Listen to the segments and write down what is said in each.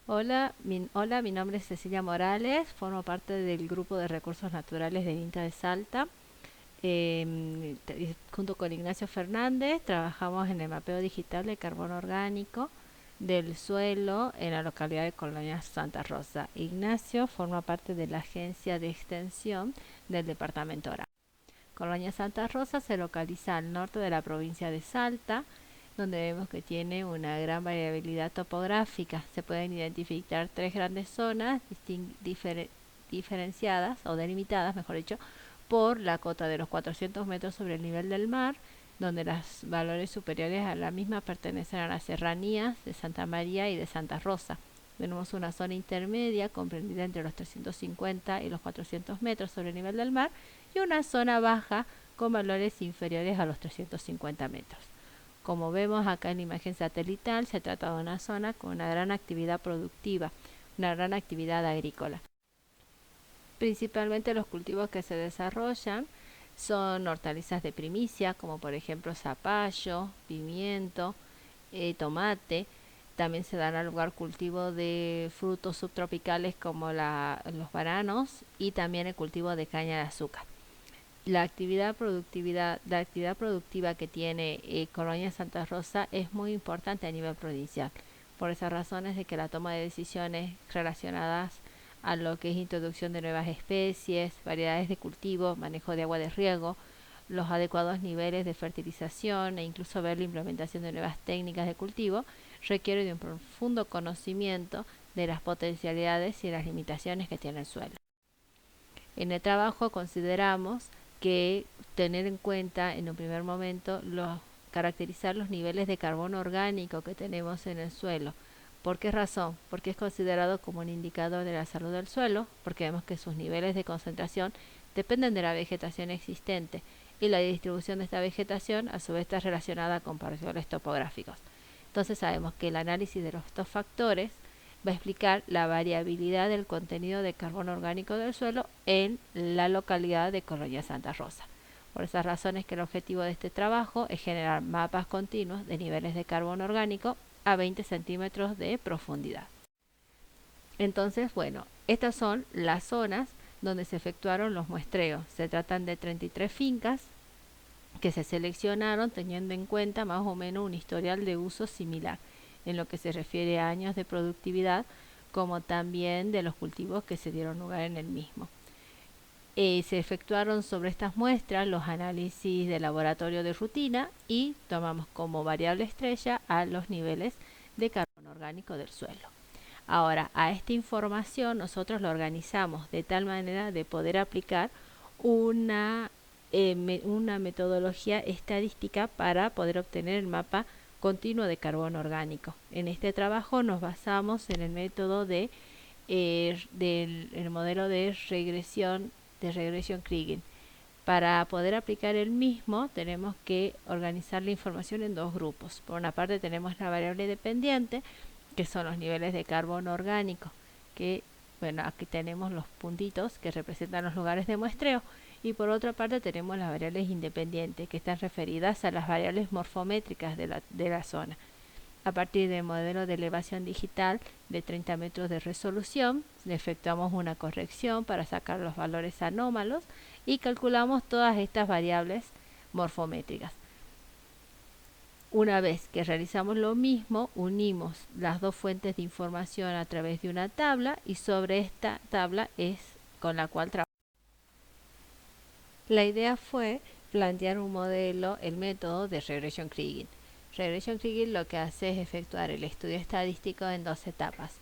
Hola, mi nombre es Cecilia Morales, formo parte del grupo de recursos naturales de INTA de Salta. Junto con Ignacio Fernández trabajamos en el mapeo digital de carbono orgánico del suelo en la localidad de Colonia Santa Rosa. Ignacio forma parte de la agencia de extensión del departamento Ara. Colonia Santa Rosa se localiza al norte de la provincia de Salta, donde vemos que tiene una gran variabilidad topográfica. Se pueden identificar tres grandes zonas diferenciadas o delimitadas, mejor dicho, por la cota de los 400 metros sobre el nivel del mar, donde los valores superiores a la misma pertenecen a las serranías de Santa María y de Santa Rosa. Tenemos una zona intermedia comprendida entre los 350 y los 400 metros sobre el nivel del mar y una zona baja con valores inferiores a los 350 metros. Como vemos acá en la imagen satelital, se trata de una zona con una gran actividad productiva, una gran actividad agrícola. Principalmente los cultivos que se desarrollan son hortalizas de primicia, como por ejemplo zapallo, pimiento, tomate. También se dan al lugar cultivo de frutos subtropicales como los bananos y también el cultivo de caña de azúcar. La actividad productiva que tiene Colonia Santa Rosa es muy importante a nivel provincial. Por esas razones de que la toma de decisiones relacionadas a lo que es introducción de nuevas especies, variedades de cultivo, manejo de agua de riego, los adecuados niveles de fertilización e incluso ver la implementación de nuevas técnicas de cultivo requiere de un profundo conocimiento de las potencialidades y las limitaciones que tiene el suelo. En el trabajo consideramos que tener en cuenta en un primer momento caracterizar los niveles de carbono orgánico que tenemos en el suelo. ¿Por qué razón? Porque es considerado como un indicador de la salud del suelo, porque vemos que sus niveles de concentración dependen de la vegetación existente y la distribución de esta vegetación a su vez está relacionada con patrones topográficos. Entonces sabemos que el análisis de estos factores va a explicar la variabilidad del contenido de carbono orgánico del suelo en la localidad de Colonia Santa Rosa. Por esas razones que el objetivo de este trabajo es generar mapas continuos de niveles de carbono orgánico a 20 centímetros de profundidad. Entonces, bueno, estas son las zonas donde se efectuaron los muestreos. Se tratan de 33 fincas que se seleccionaron teniendo en cuenta más o menos un historial de uso similar en lo que se refiere a años de productividad, como también de los cultivos que se dieron lugar en el mismo. Se efectuaron sobre estas muestras los análisis de laboratorio de rutina y tomamos como variable estrella a los niveles de carbono orgánico del suelo. Ahora, a esta información nosotros la organizamos de tal manera de poder aplicar una metodología estadística para poder obtener el mapa continuo de carbono orgánico. En este trabajo nos basamos en el método del modelo de regresión Kriging. Para poder aplicar el mismo tenemos que organizar la información en dos grupos. Por una parte tenemos la variable dependiente, que son los niveles de carbono orgánico, que bueno, aquí tenemos los puntitos que representan los lugares de muestreo, y por otra parte tenemos las variables independientes, que están referidas a las variables morfométricas de la zona. A partir del modelo de elevación digital de 30 metros de resolución, efectuamos una corrección para sacar los valores anómalos y calculamos todas estas variables morfométricas. Una vez que realizamos lo mismo, unimos las dos fuentes de información a través de una tabla y sobre esta tabla es con la cual trabajamos. La idea fue plantear un modelo, el método de Regression Kriging. Regression Kriging lo que hace es efectuar el estudio estadístico en dos etapas.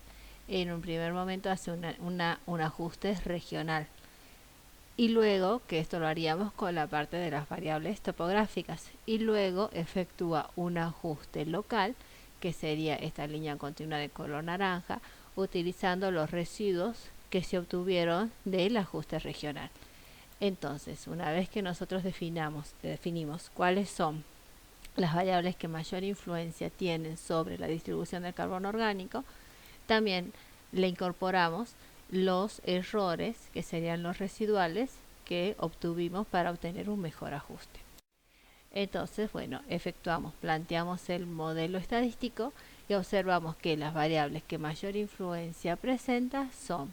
En un primer momento hace un ajuste regional y luego, que esto lo haríamos con la parte de las variables topográficas, y luego efectúa un ajuste local, que sería esta línea continua de color naranja, utilizando los residuos que se obtuvieron del ajuste regional. Entonces, una vez que nosotros definimos cuáles son las variables que mayor influencia tienen sobre la distribución del carbono orgánico, también le incorporamos los errores, que serían los residuales, que obtuvimos para obtener un mejor ajuste. Entonces, bueno, planteamos el modelo estadístico y observamos que las variables que mayor influencia presenta son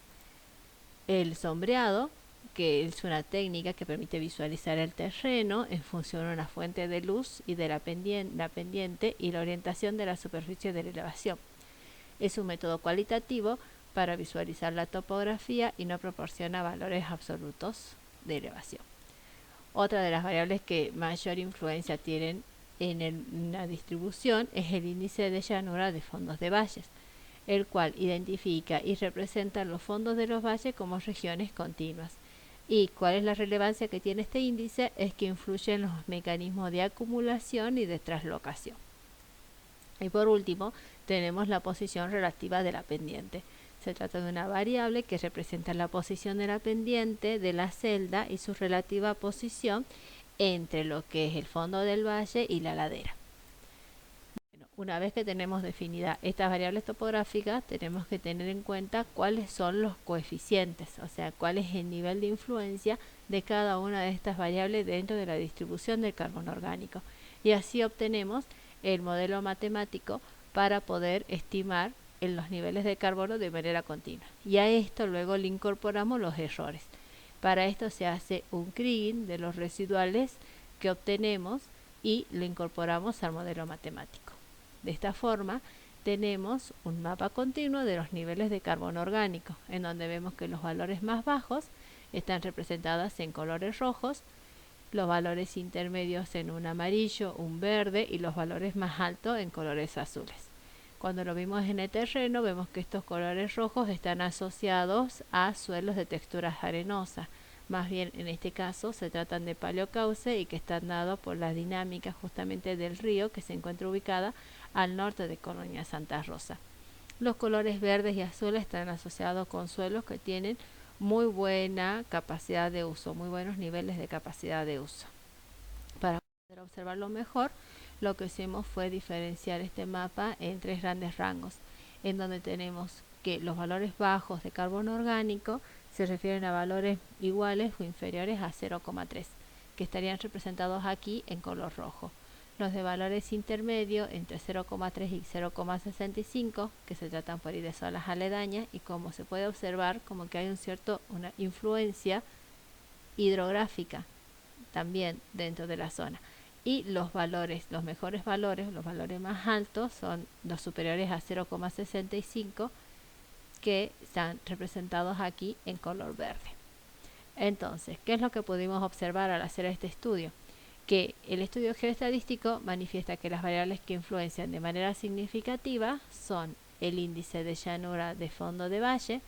el sombreado, que es una técnica que permite visualizar el terreno en función de una fuente de luz y de la pendiente y la orientación de la superficie de la elevación. Es un método cualitativo para visualizar la topografía y no proporciona valores absolutos de elevación. Otra de las variables que mayor influencia tienen en la distribución es el índice de llanura de fondos de valles, el cual identifica y representa los fondos de los valles como regiones continuas. ¿Y cuál es la relevancia que tiene este índice? Es que influye en los mecanismos de acumulación y de traslocación. Y por último, tenemos la posición relativa de la pendiente. Se trata de una variable que representa la posición de la pendiente de la celda y su relativa posición entre lo que es el fondo del valle y la ladera. Bueno, una vez que tenemos definidas estas variables topográficas, tenemos que tener en cuenta cuáles son los coeficientes, o sea, cuál es el nivel de influencia de cada una de estas variables dentro de la distribución del carbono orgánico. Y así obtenemos el modelo matemático para poder estimar en los niveles de carbono de manera continua. Y a esto luego le incorporamos los errores. Para esto se hace un kriging de los residuales que obtenemos y lo incorporamos al modelo matemático. De esta forma tenemos un mapa continuo de los niveles de carbono orgánico, en donde vemos que los valores más bajos están representados en colores rojos, los valores intermedios en un amarillo, un verde y los valores más altos en colores azules. Cuando lo vimos en el terreno, vemos que estos colores rojos están asociados a suelos de texturas arenosas. Más bien, en este caso, se tratan de paleocauce y que están dados por la dinámica justamente del río que se encuentra ubicada al norte de Colonia Santa Rosa. Los colores verdes y azules están asociados con suelos que tienen muy buena capacidad de uso, muy buenos niveles de capacidad de uso. Para poder observarlo mejor, lo que hicimos fue diferenciar este mapa en tres grandes rangos, en donde tenemos que los valores bajos de carbono orgánico se refieren a valores iguales o inferiores a 0,3, que estarían representados aquí en color rojo. Los de valores intermedios entre 0,3 y 0,65, que se tratan por ir de zonas aledañas, y como se puede observar, como que hay una influencia hidrográfica también dentro de la zona. Y los valores, los mejores valores, los valores más altos son los superiores a 0,65, que están representados aquí en color verde. Entonces, ¿qué es lo que pudimos observar al hacer este estudio? Que el estudio geoestadístico manifiesta que las variables que influencian de manera significativa son el índice de llanura de fondo de valle,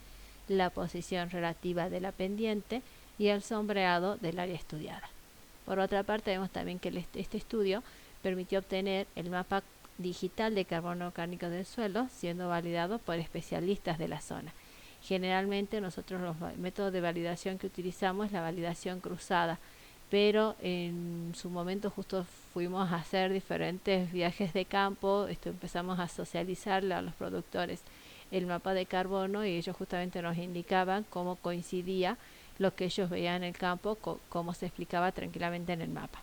la posición relativa de la pendiente y el sombreado del área estudiada. Por otra parte, vemos también que este estudio permitió obtener el mapa digital de carbono orgánico del suelo, siendo validado por especialistas de la zona. Generalmente nosotros los métodos de validación que utilizamos es la validación cruzada, pero en su momento justo fuimos a hacer diferentes viajes de campo, empezamos a socializarle a los productores el mapa de carbono y ellos justamente nos indicaban cómo coincidía lo que ellos veían en el campo, cómo se explicaba tranquilamente en el mapa.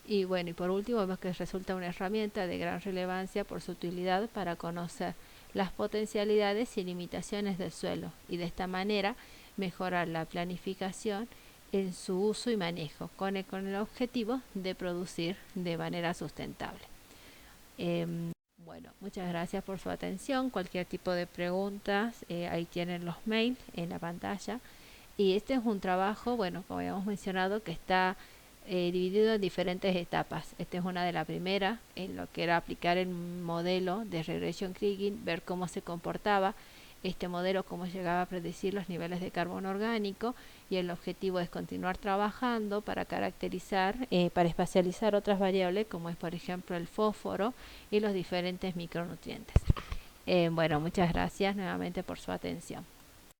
Y bueno, y por último vemos que resulta una herramienta de gran relevancia por su utilidad para conocer las potencialidades y limitaciones del suelo y de esta manera mejorar la planificación en su uso y manejo con el objetivo de producir de manera sustentable. Bueno, muchas gracias por su atención. Cualquier tipo de preguntas, ahí tienen los mails en la pantalla. Y este es un trabajo, bueno, como habíamos mencionado, que está dividido en diferentes etapas. Esta es una de las primeras, en lo que era aplicar el modelo de regression kriging, ver cómo se comportaba este modelo, cómo llegaba a predecir los niveles de carbono orgánico, y el objetivo es continuar trabajando para caracterizar, para espacializar otras variables, como es por ejemplo el fósforo y los diferentes micronutrientes. Bueno, muchas gracias nuevamente por su atención.